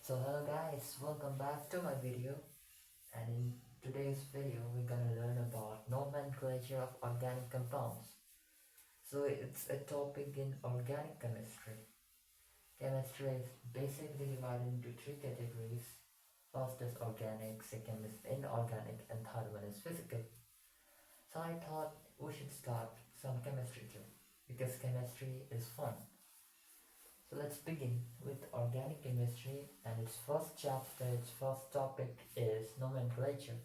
So hello guys, welcome back to my video, and in today's video we're gonna learn about nomenclature of organic compounds. So it's a topic in organic chemistry. Chemistry is basically divided into three categories. First is organic, second is inorganic, and third one is physical. So I thought we should start some chemistry too, because chemistry is fun. So let's begin with organic chemistry, and its first chapter, its first topic is nomenclature.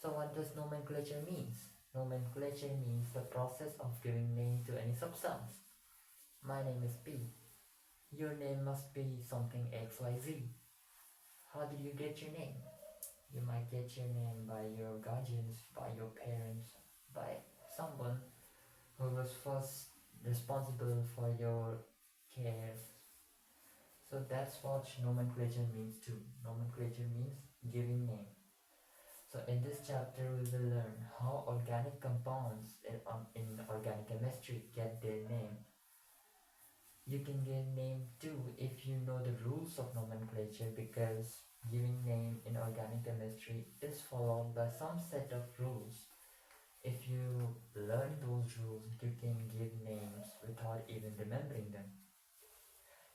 So what does nomenclature means? Nomenclature means the process of giving name to any substance. My name is P. Your name must be something XYZ. How did you get your name? You might get your name by your guardians, by your parents, by someone who was first responsible for your care. So that's what nomenclature means too. Nomenclature means giving name. So in this chapter we will learn how organic compounds in organic chemistry get their name. You can give name too if you know the rules of nomenclature, because giving name in organic chemistry is followed by some set of rules. If you learn those rules, you can give names without even remembering them.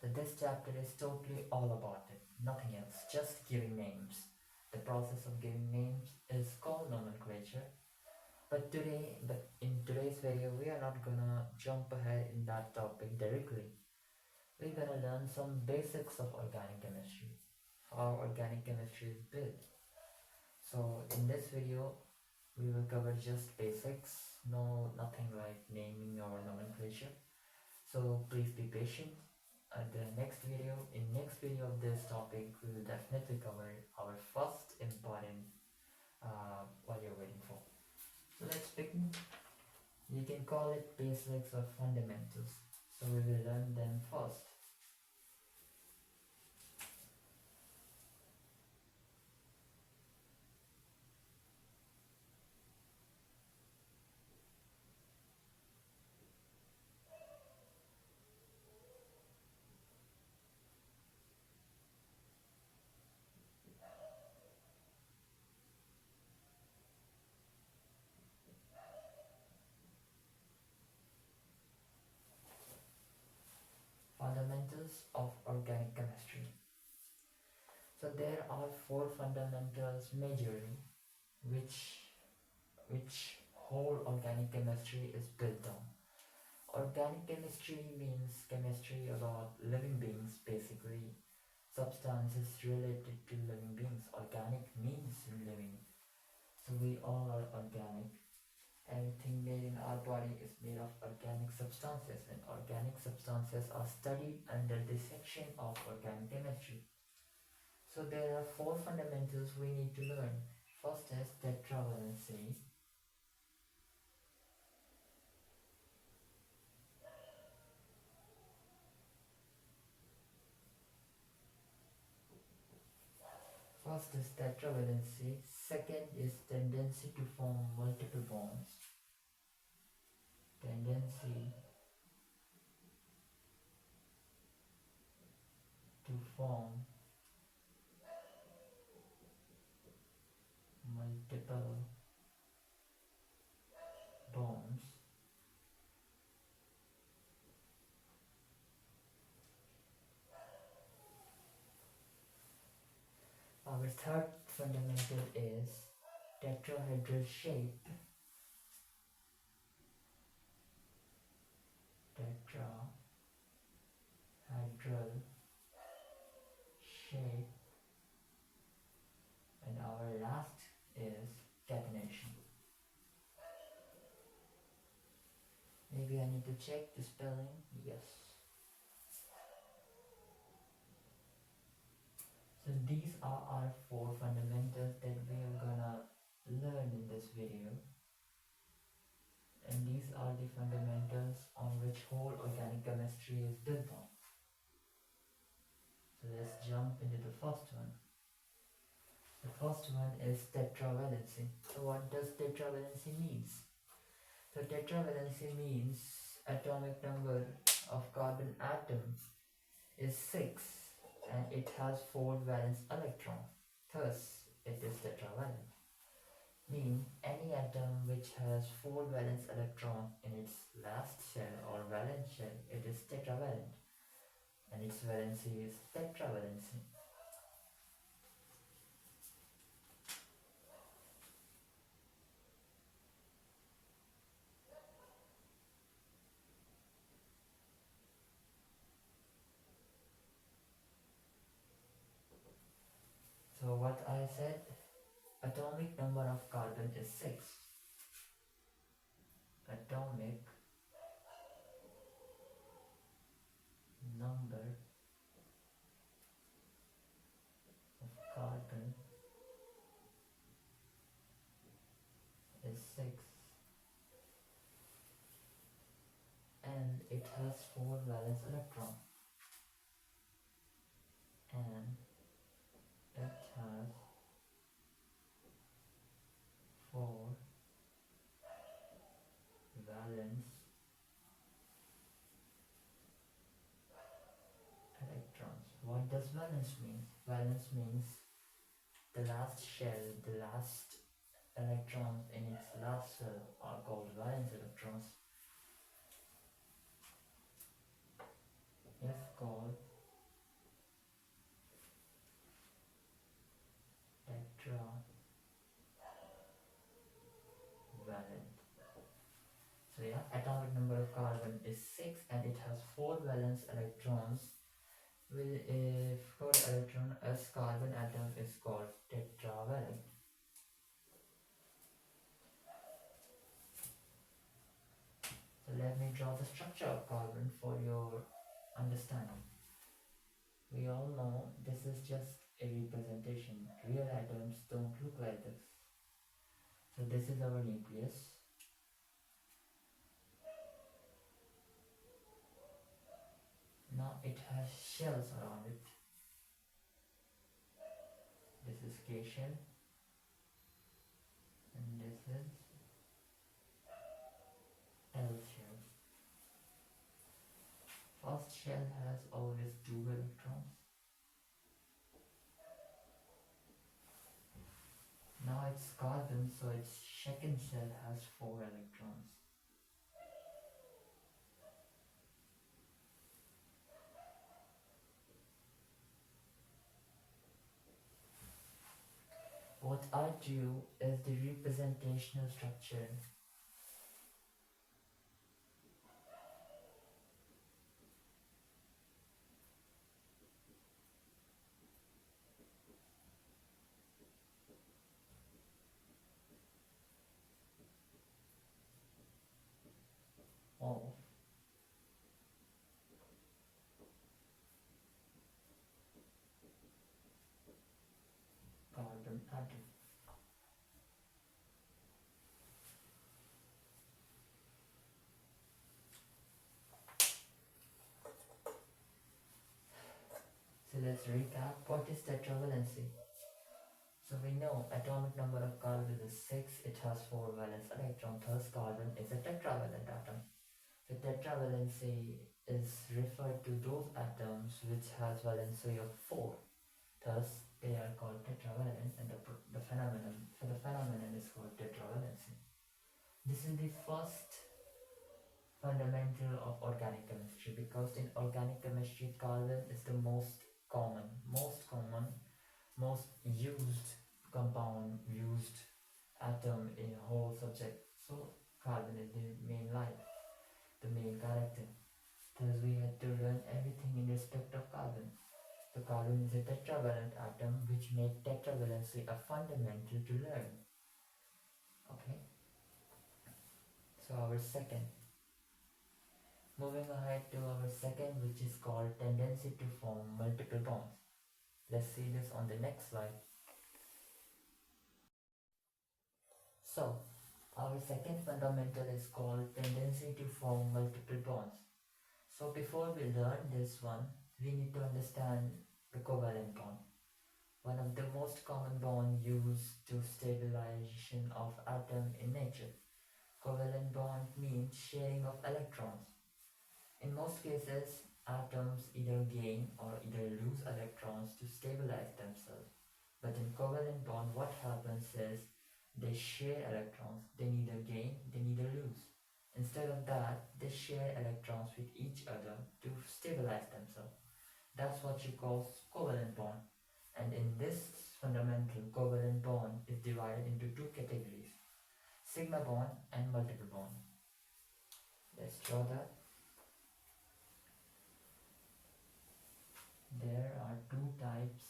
So this chapter is totally all about it, nothing else, just giving names. The process of giving names is called nomenclature. But in today's video, we are not gonna jump ahead in that topic directly. We're gonna learn some basics of organic chemistry, how organic chemistry is built. So in this video, we will cover just basics, nothing like naming or nomenclature. So please be patient. In next video of this topic, we will definitely cover our first important what you're waiting for. So let's begin. You can call it basics or fundamentals. So we will learn them first. Fundamentals of organic chemistry. So there are four fundamentals majorly, which whole organic chemistry is built on. Organic chemistry means chemistry about living beings, basically substances related to living beings. Organic means living, so we all are organic. Everything made in our body is made of organic substances, and organic substances are studied under this section of organic chemistry. So there are four fundamentals we need to learn. First is tetravalency. First is tetravalency. Second is tendency to form multiple bonds. Tendency to form multiple bonds. Our third fundamental is tetrahedral shape. Tetrahedral shape. And our last is catenation. Maybe I need to check the spelling. Yes. So these are our four fundamentals that we are gonna learn in this video. And these are the fundamentals on which whole organic chemistry is built on. So let's jump into the first one. The first one is tetravalency. So what does tetravalency means? So tetravalency means atomic number of carbon atom is 6, and it has 4 valence electrons. Thus, it is tetravalent. Mean any atom which has 4 valence electrons in its last shell or valence shell, it is tetravalent, and its valency is tetravalency. So what I said, atomic number of carbon is 6. Atomic number of carbon is 6, and it has 4 valence electrons, and it has 4 valence electrons. What does valence mean? Valence means the last shell, the last electrons in its last cell are called valence electrons. If called tetravalent. So yeah, atomic number of carbon is 6 and it has 4 valence electrons. With a 4 electron as carbon atom is called tetravalent. So let me draw the structure of carbon for your understanding. We all know this is just a representation. Real atoms don't look like this. So this is our nucleus. Now it has shells around it. This is K shell and this is L shell. First shell has always 2 electrons. Now it's carbon, so its second shell has 4 electrons. What I drew is the representational structure. Of carbon atom. So let's recap. What is tetravalency? So we know atomic number of carbon is 6, it has 4 valence electrons, thus carbon is a tetravalent atom. The tetravalency is referred to those atoms which has valency of 4. Thus they are called tetravalent, and the phenomenon is called tetravalency. This is the first fundamental of organic chemistry, because in organic chemistry carbon is the most common, most used compound, used atom in a whole subject. So carbon is the main life, the main character. Thus we had to learn everything in respect of carbon. So carbon is a tetravalent atom, which make tetravalency a fundamental to learn. Okay. So our second. Moving ahead to our second, which is called tendency to form multiple bonds. Let's see this on the next slide. So, our second fundamental is called tendency to form multiple bonds. So before we learn this one, we need to understand the covalent bond. One of the most common bond used to stabilization of atom in nature. Covalent bond means sharing of electrons. In most cases, atoms either gain or either lose electrons to stabilize themselves. But in covalent bond, what happens is they share electrons. They neither gain, they neither lose. Instead of that, they share electrons with each other to stabilize themselves. That's what you call covalent bond. And in this fundamental covalent bond is divided into two categories: sigma bond and multiple bond. Let's draw that. There are two types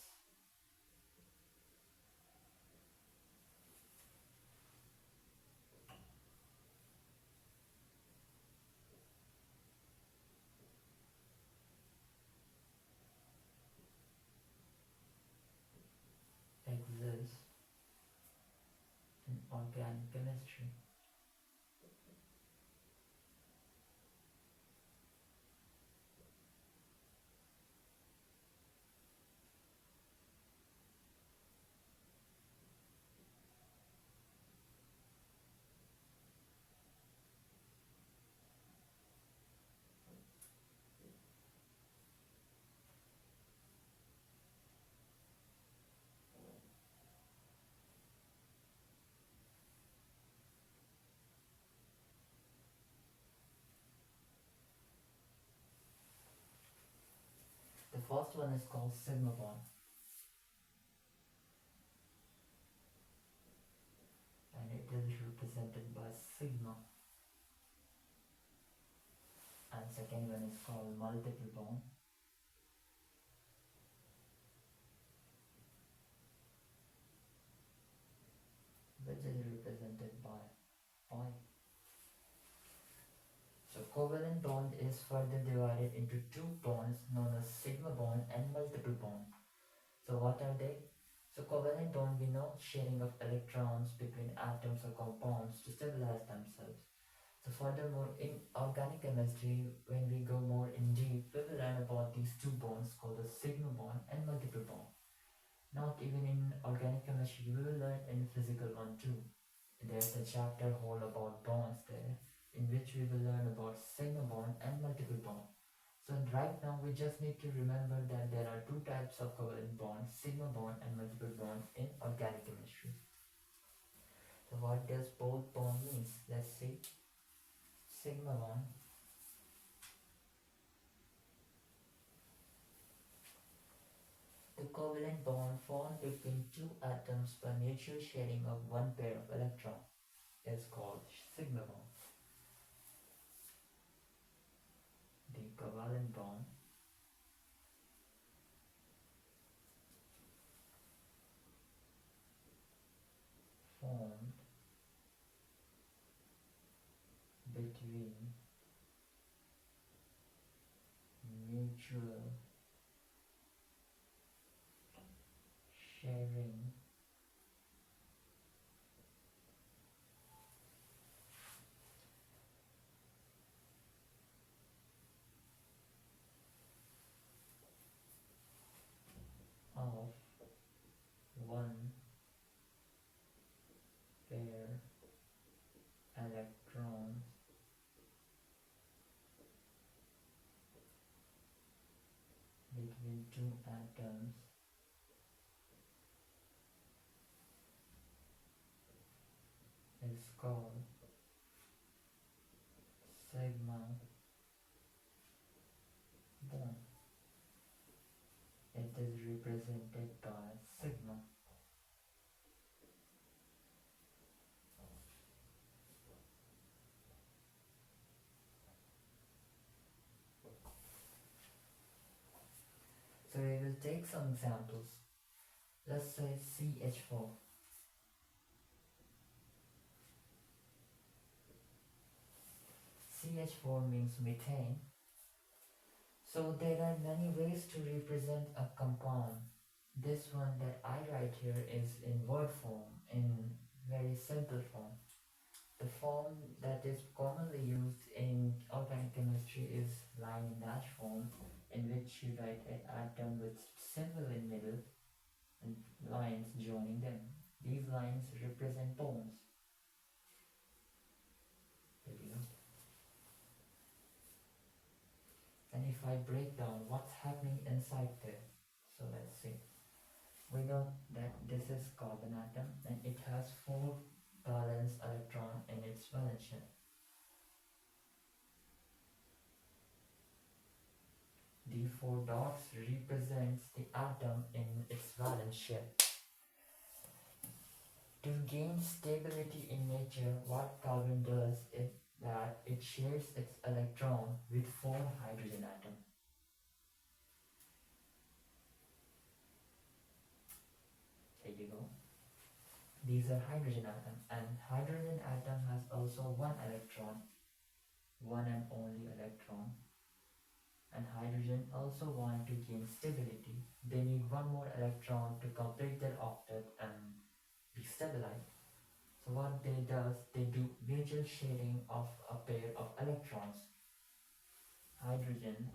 exist in organic chemistry. The first one is called sigma bond, and it is represented by sigma. And second one is called multiple bond, which is represented by pi. So covalent bond is further divided into two bonds known as sigma bond and multiple bond. So what are they? So covalent bond, we know, sharing of electrons between atoms or compounds to stabilize themselves. So furthermore, in organic chemistry, when we go more in deep, we will learn about these two bonds called the sigma bond and multiple bond. Not even in organic chemistry, we will learn in physical one too. There's a chapter whole about bonds there, in which we will learn about sigma bond and multiple bond. So right now we just need to remember that there are two types of covalent bonds, sigma bond and multiple bond in organic chemistry. So what does both bond means? Let's see. Sigma bond. The covalent bond formed between two atoms by mutual sharing of one pair of electrons is called sigma bond. The covalent bond formed between mutual sharing of one pair electrons between two atoms is called sigma bond. It is represented by sigma. So we will take some examples. Let's say CH4. CH4 means methane. So there are many ways to represent a compound. This one that I write here is in word form, in very simple form. The form that is commonly used in organic chemistry is line and dash form, in which you write an atom with symbol in middle and lines joining them. These lines represent bonds. And if I break down what's happening inside there, so let's see. We know that this is carbon atom and it has 4 valence electron in its valence shell. The 4 dots represents the atom in its valence shell. To gain stability in nature, what carbon does is that it shares its electron with 4 hydrogen atoms. There you go. These are hydrogen atoms, and hydrogen atom has also 1 electron, one and only electron. And hydrogen also want to gain stability. They need 1 more electron to complete their octet and be stabilized. So what they does, they do mutual sharing of a pair of electrons. Hydrogen,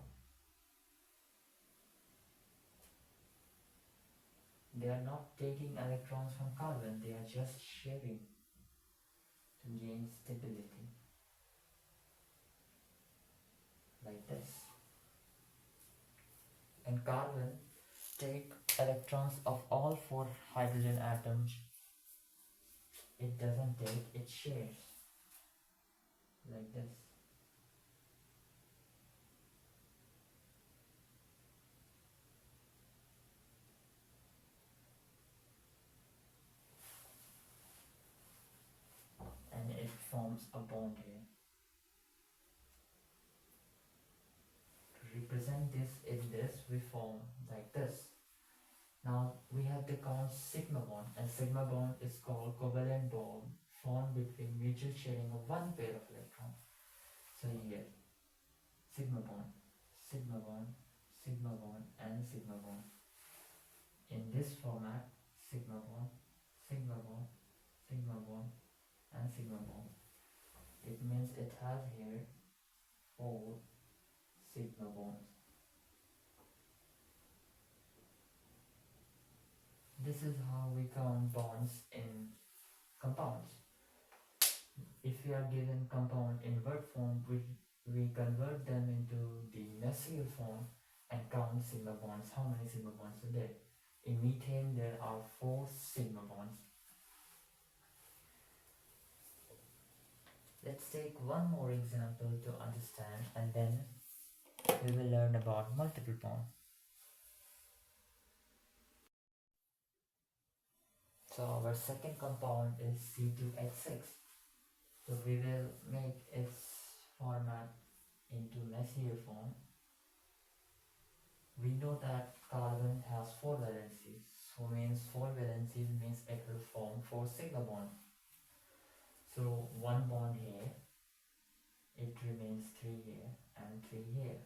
they are not taking electrons from carbon, they are just sharing to gain stability. Like this. And carbon take electrons of all 4 hydrogen atoms. It doesn't take, it shares. Like this. And it forms a bond here. To represent this in this, we form like this. Now we have the called sigma bond, and sigma bond is called covalent bond formed between mutual sharing of 1 pair of electrons. So here, sigma bond, sigma bond, sigma bond, and sigma bond. In this format, sigma bond, sigma bond, sigma bond, and sigma bond. It means it has here 4 sigma bonds. This is how we count bonds in compounds. If we are given compound in word form, we convert them into the Messier form and count sigma bonds. How many sigma bonds are there? In methane, there are 4 sigma bonds. Let's take one more example to understand, and then we will learn about multiple bonds. So our second compound is C2H6. So we will make its format into Messier form. We know that carbon has 4 valencies. So means 4 valencies means it will form 4 sigma bonds. So 1 bond here, it remains 3 here and 3 here,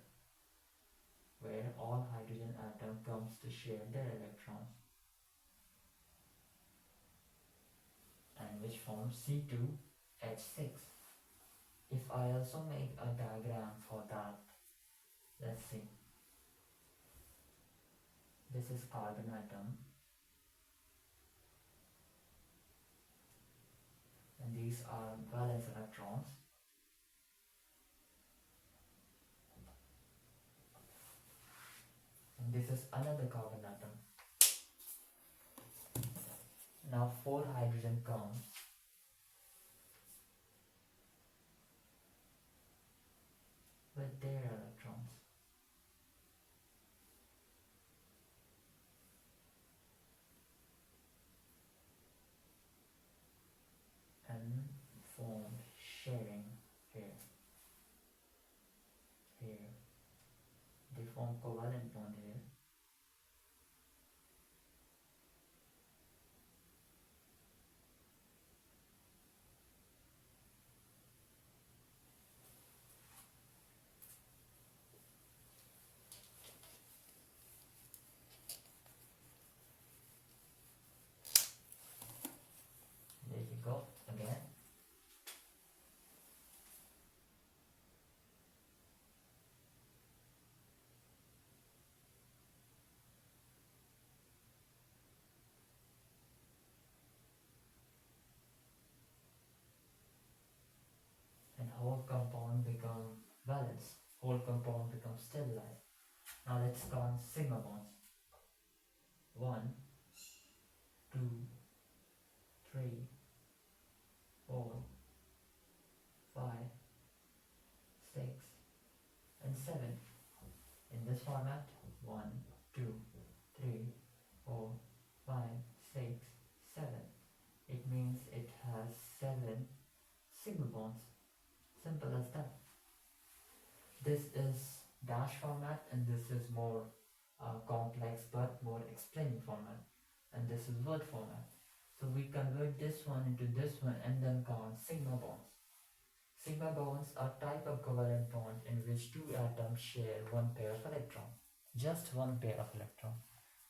where all hydrogen atom comes to share their electrons, and which forms C2H6. If I also make a diagram for that, let's see. This is carbon atom, and these are valence electrons. And this is another carbon atom. Now 4 hydrogen comes with their electrons. And form sharing here. Here. They form covalent bond here. There you go again. And whole compound become valence. whole compound becomes stabilized. Now let's count sigma bonds. 1, 2, 3, 4, 5, 6, and 7. In this format, 1, 2, 3, 4, 5, 6, 7. It means it has 7 sigma bonds. Simple as that. This is dash format and this is more complex but more explaining format, and this is word format. So we convert this one into this one and then count sigma bonds. Sigma bonds are type of covalent bond in which two atoms share one pair of electrons. Just one pair of electrons.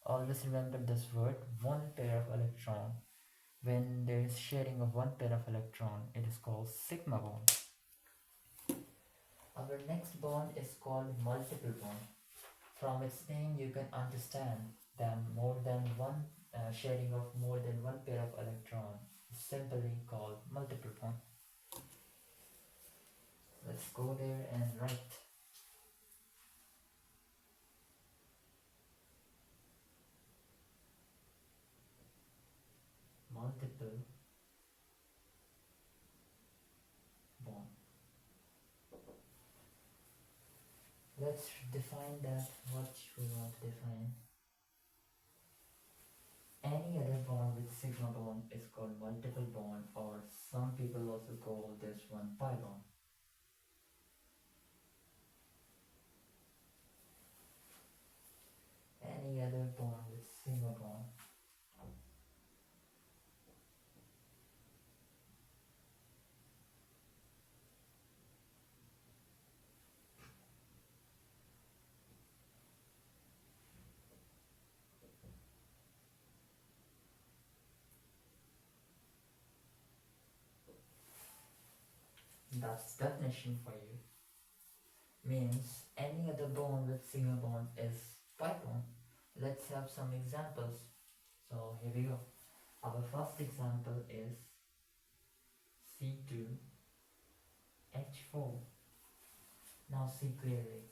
Always remember this word, one pair of electron. When there is sharing of one pair of electron, it is called sigma bond. Our next bond is called multiple bond. From its name you can understand that more than one sharing of more than one pair of electron is simply called multiple bond. Let's go there and write. Multiple bond. Let's define that, what we want to define. Any other bond with sigma bond is called multiple bond, or some people also call this one pi bond. Any other bond with sigma bond. That's definition for you. Means any other bond with sigma bond is pi bond. Let's have some examples. So here we go. Our first example is C2H4. Now see clearly.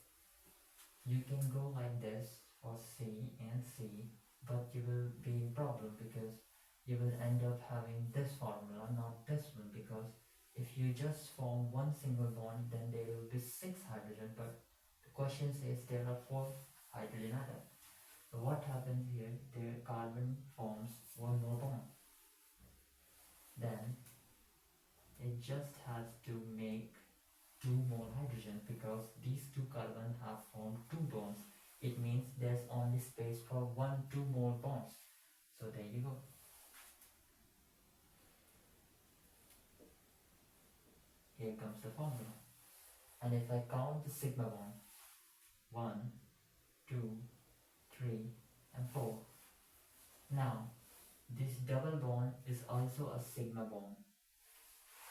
You can go like this for C and C, but you will be in problem because you will end up having this formula, not this one, because if you just form one single bond, then there will be 6 hydrogen, but the question says there are 4 hydrogen atoms. So what happens here? The carbon forms one more bond. Then it just has to make 2 more hydrogen because these 2 carbon have formed 2 bonds. It means there's only space for 2 more bonds. So there you go. Here comes the formula. And if I count the sigma bond, 1, 2, 3, and 4. Now, this double bond is also a sigma bond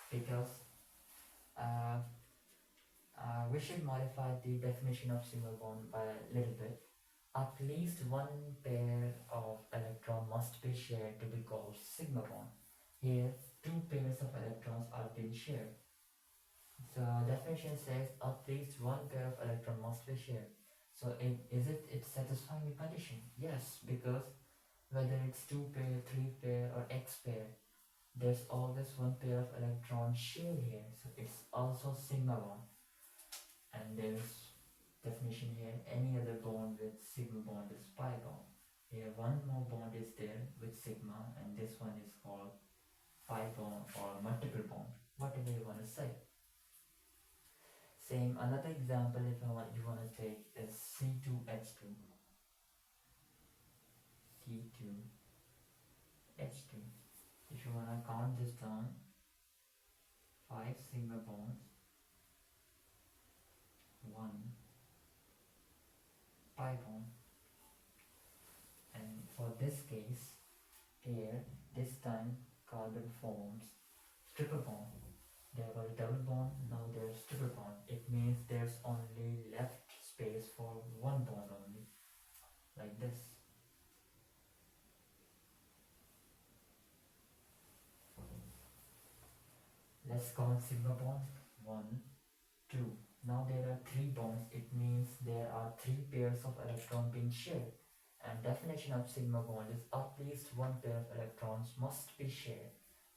because we should modify the definition of sigma bond by a little bit. At least one pair of electrons must be shared to be called sigma bond. Here, 2 pairs of electrons are being shared. So definition says at least one pair of electrons must be shared. So is it satisfying the condition? Yes, because whether it's 2 pair, 3 pair, or X pair, there's always one pair of electrons shared here. So it's also sigma bond. And there's definition here, any other bond with sigma bond is pi bond. Here one more bond is there with sigma, and this one is called pi bond or multiple bond, whatever you want to say. Same, another example if you want to take is C2H2. C2H2. If you want to count this down, 5 sigma bonds, 1 pi bond. And for this case, here, this time carbon forms triple bond. There was a double bond, now there's triple bond. It means there's only left space for one bond only, like this. Let's count sigma bond. 1, 2. Now there are three bonds. It means there are three pairs of electrons being shared. And definition of sigma bond is at least one pair of electrons must be shared.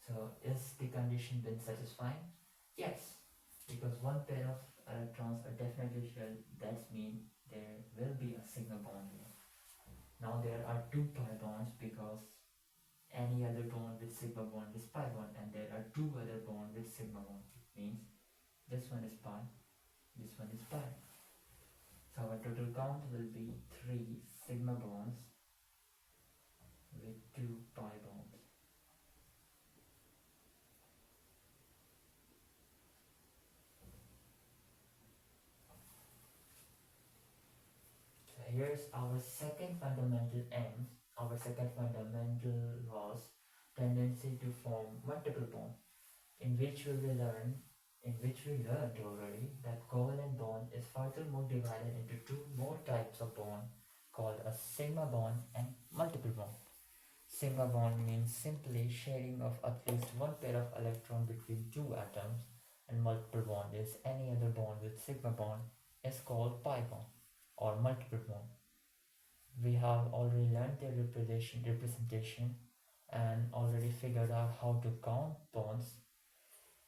So is the condition been satisfying? Yes, because one pair of electrons are definitely shared. That means there will be a sigma bond here. Now there are two pi bonds because any other bond with sigma bond is pi bond, and there are two other bonds with sigma bond. It means this one is pi, this one is pi. So our total count will be 3 sigma bonds with 2 pi bonds. So here's our second fundamental M. Our second fundamental was tendency to form multiple bonds, in which we learned already that covalent bond is furthermore divided into two more types of bond called a sigma bond and multiple bond. Sigma bond means simply sharing of at least one pair of electrons between two atoms, and multiple bond is any other bond with sigma bond is called pi bond or multiple bond. We have already learned their representation and already figured out how to count bonds.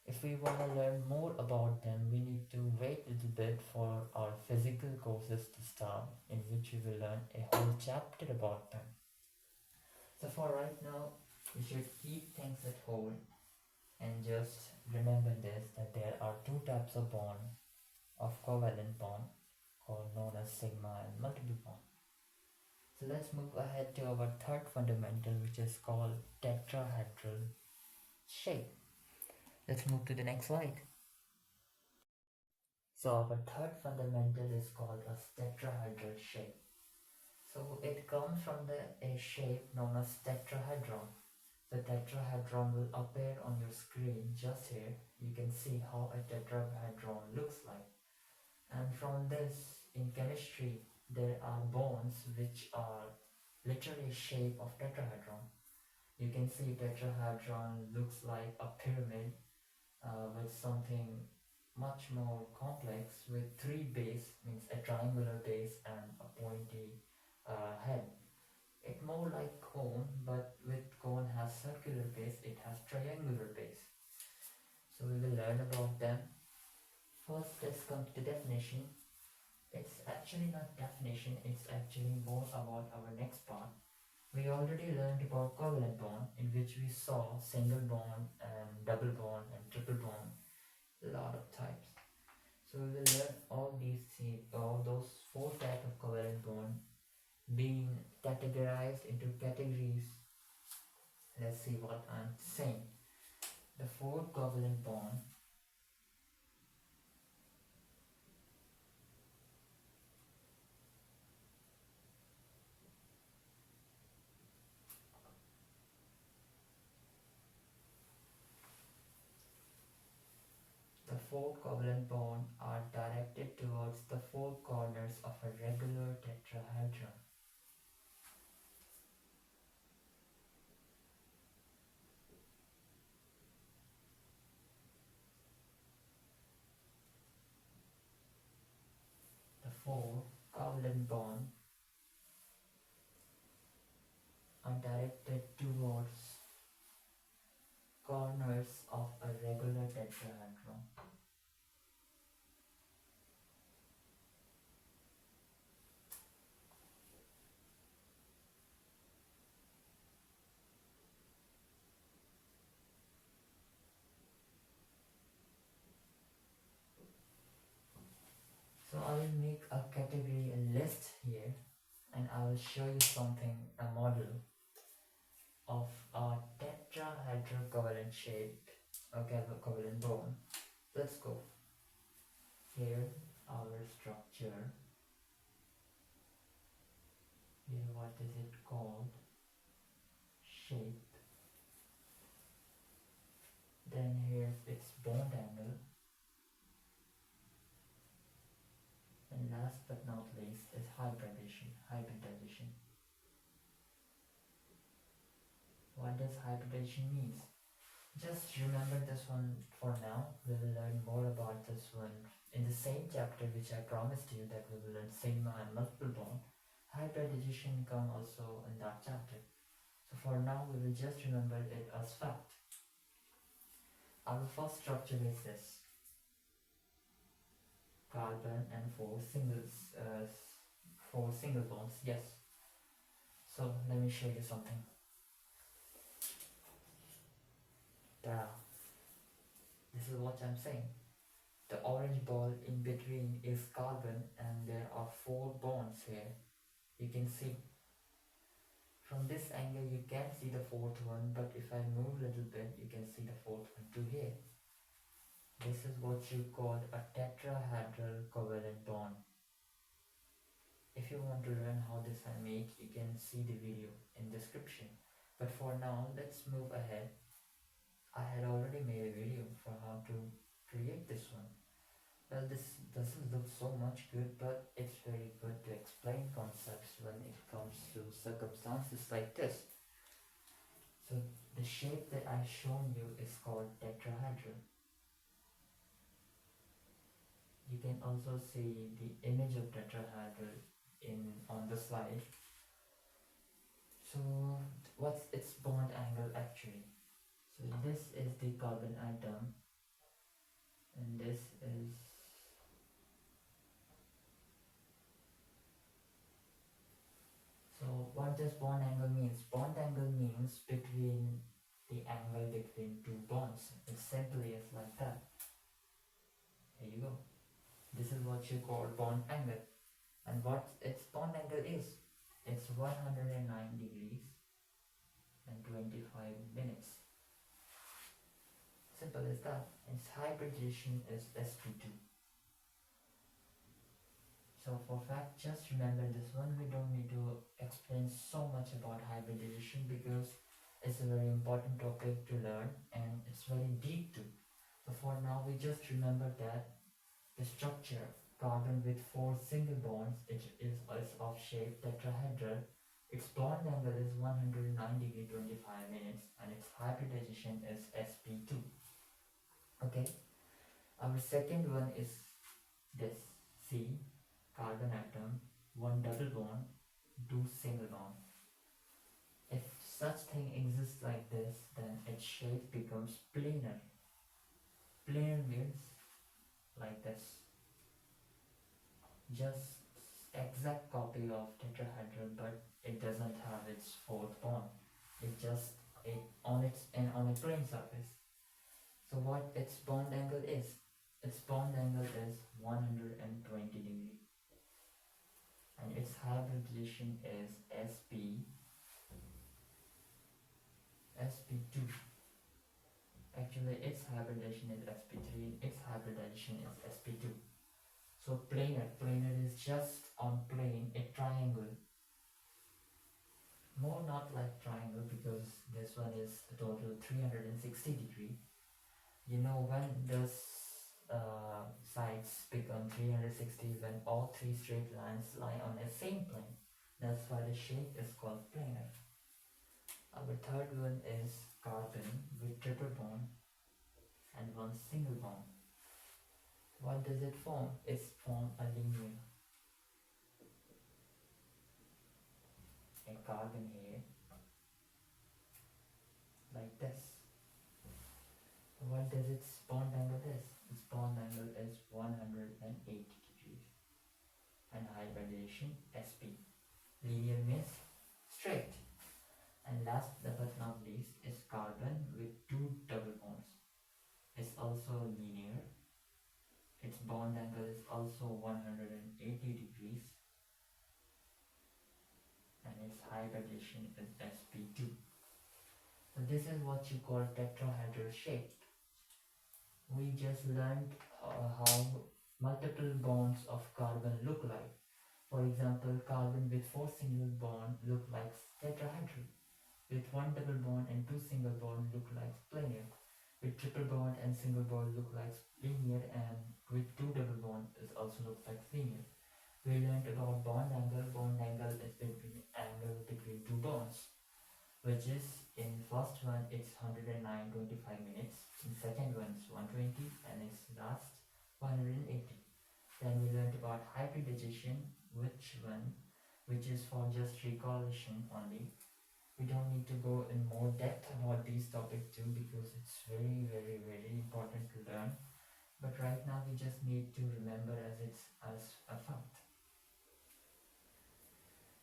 If we want to learn more about them, we need to wait a little bit for our physical courses to start, in which we will learn a whole chapter about them. So for right now, we should keep things at home and just remember this, that there are two types of bond of covalent bond called known as sigma and multiple bond. So let's move ahead to our third fundamental, which is called tetrahedral shape. Let's move to the next slide. So our third fundamental is called a tetrahedral shape. So it comes from a shape known as tetrahedron. The tetrahedron will appear on your screen just here. You can see how a tetrahedron looks like. And from this, in chemistry, there are bonds which are literally shape of tetrahedron. You can see tetrahedron looks like a pyramid with something much more complex with three base, means a triangular base and a pointy head. It more like cone, but with cone has circular base, it has triangular base. So we will learn about them. First, let's come to the definition. It's actually not definition, it's actually more about our next part. We already learned about covalent bond, in which we saw single bond and double bond and triple bond, a lot of types. So we will learn all those four types of covalent bond being categorized into categories. Let's see what I'm saying. The four covalent bond the four covalent bond are directed towards the four corners of a regular tetrahedron. The four covalent bond are directed towards corners of a regular tetrahedron. So I will make a category, a list here, and I will show you something, a model of a tetrahedral covalent shape, okay, covalent bond. Let's go. Here our structure. Here what is it called? Shape. Then here's its bond angle. And last but not least is hybridization. Hybridization. What does hybridization mean? Just remember this one for now. We will learn more about this one in the same chapter which I promised you that we will learn sigma and multiple bond. Hybridization come also in that chapter. So for now we will just remember it as fact. Our first structure is this. Carbon and four single bonds, yes. So let me show you something. Ta-da. This is what I'm saying. The orange ball in between is carbon and there are four bonds here. You can see. From this angle you can see the fourth one, but if I move a little bit you can see the fourth one too here. This is what you call a tetrahedral covalent bond. If you want to learn how this I make, you can see the video in description. But for now, let's move ahead. I had already made a video for how to create this one. Well, this doesn't look so much good, but it's very good to explain concepts when it comes to circumstances like this. So the shape that I've shown you is called tetrahedral. You can also see the image of tetrahedral on the slide. So what's its bond angle actually? So this is the carbon atom and this is so what does bond angle means? Bond angle means between the angle between two bonds. It's simply as like that. Here you go. This is what you call bond angle. And what its bond angle is? It's 109 degrees and 25 minutes. Simple as that. Its hybridization is sp2. So for fact, just remember this one. We don't need to explain so much about hybridization because it's a very important topic to learn and it's very deep too. So for now, we just remember that the structure carbon with four single bonds is of shape tetrahedral. Its bond angle is 109 degree 25 minutes and its hybridization is sp2. Okay, our second one is this C, carbon atom, one double bond, two single bond. If such thing exists like this, then its shape becomes planar. Planar means like this. Just exact copy of tetrahedral, but it doesn't have its fourth bond. It on a plane surface. So what its bond angle is? Its bond angle is 120 degree. And its hybridization is sp2. Actually its hybridization is sp3, its hybridization is sp2. So planar is just on plane, a triangle. More not like triangle because this one is a total 360 degree. You know when does sides become 360? When all three straight lines lie on a same plane. That's why the shape is called planar. Our third one is carbon with triple bond and one single bond. What does it form? It's form a linear. A carbon here, like this. What does its bond angle is? Its bond angle is 180 degrees. And hybridization sp. Linear means straight. And last but not least is carbon with two double bonds. It's also linear. Its bond angle is also 180 degrees and its hybridization is sp2. So this is what you call tetrahedral shape. We just learned how multiple bonds of carbon look like. For example, carbon with four single bonds look like tetrahedral. With one double bond and two single bonds look like planar. With triple bond and single bond look like linear, and with two double bond it also looks like linear. We learned about bond angle. Bond angle is between angle between two bonds, which is in first one it's 109.25 minutes, in second one it's 120, and its last 180. Then we learned about hybridization, which is for just recollection only. We don't need to go in more depth about these topics too, because it's very very very important to learn. But right now we just need to remember as it's as a fact.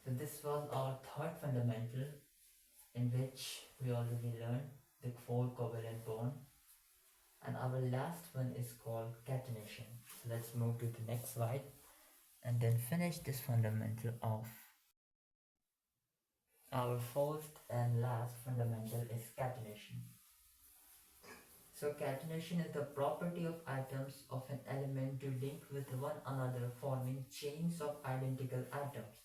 So this was our third fundamental, in which we already learned the four covalent bond, and our last one is called catenation. So let's move to the next slide and then finish this fundamental off. Our fourth and last fundamental is catenation. So catenation is the property of atoms of an element to link with one another, forming chains of identical atoms.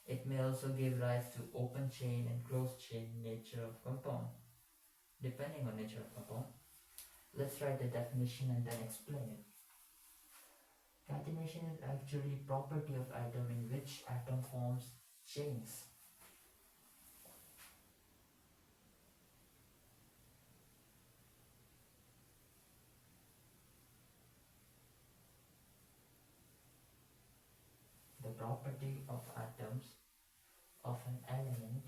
It may also give rise to open chain and closed chain nature of compound, depending on nature of compound. Let's write the definition and then explain it. Catenation is actually property of atom in which atom forms chains. The property of atoms of an element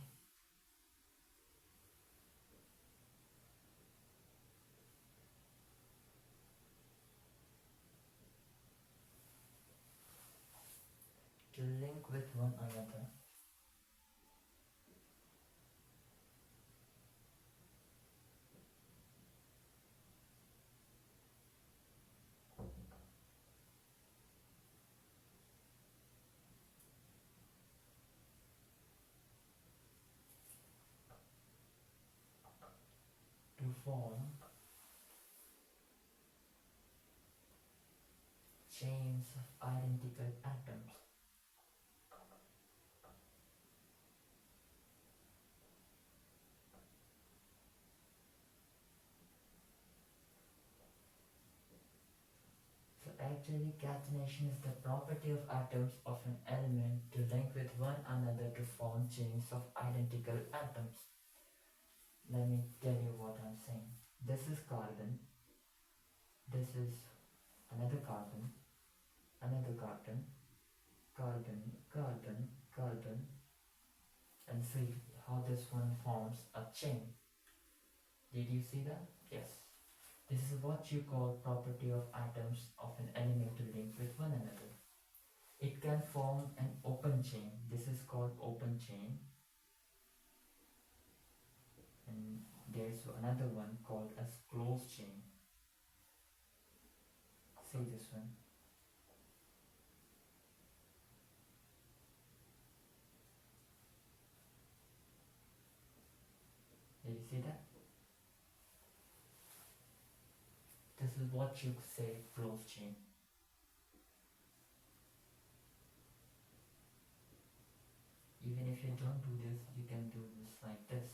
to link with one another to form chains of identical atoms. So actually catenation is the property of atoms of an element to link with one another to form chains of identical atoms. Let me tell you what I'm saying. This is carbon, this is another carbon, another carbon, carbon, carbon, carbon, and see how this one forms a chain. Did you see that? Yes. This is what you call property of atoms of an element to link with one another. It can form an open chain. This is called open chain. And there's another one called as closed chain. See this one. Did you see that? This is what you say closed chain. Even if you don't do this, you can do this like this.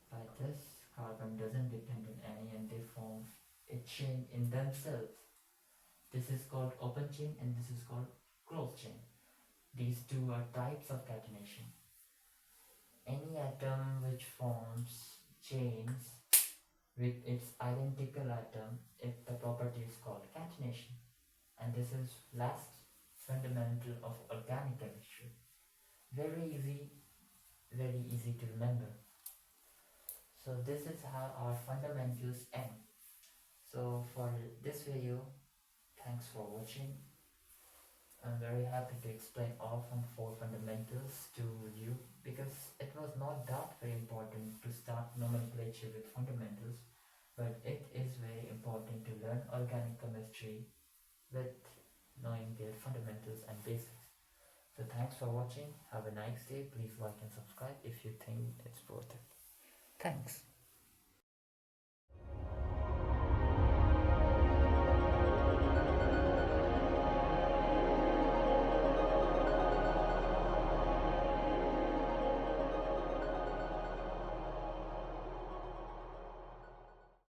By this, carbon doesn't depend on any and they form a chain in themselves. This is called open chain and this is called closed chain. These two are types of catenation. Any atom which forms chains with its identical atom, the property is called catenation. And this is last fundamental of organic chemistry. Very easy to remember. So this is how our fundamentals end. So for this video, thanks for watching. I'm very happy to explain all four fundamentals to you, because it was not that very important to start nomenclature with fundamentals, but it is very important to learn organic chemistry with knowing their fundamentals and basics. So thanks for watching. Have a nice day. Please like and subscribe if you think it's worth it. Thanks.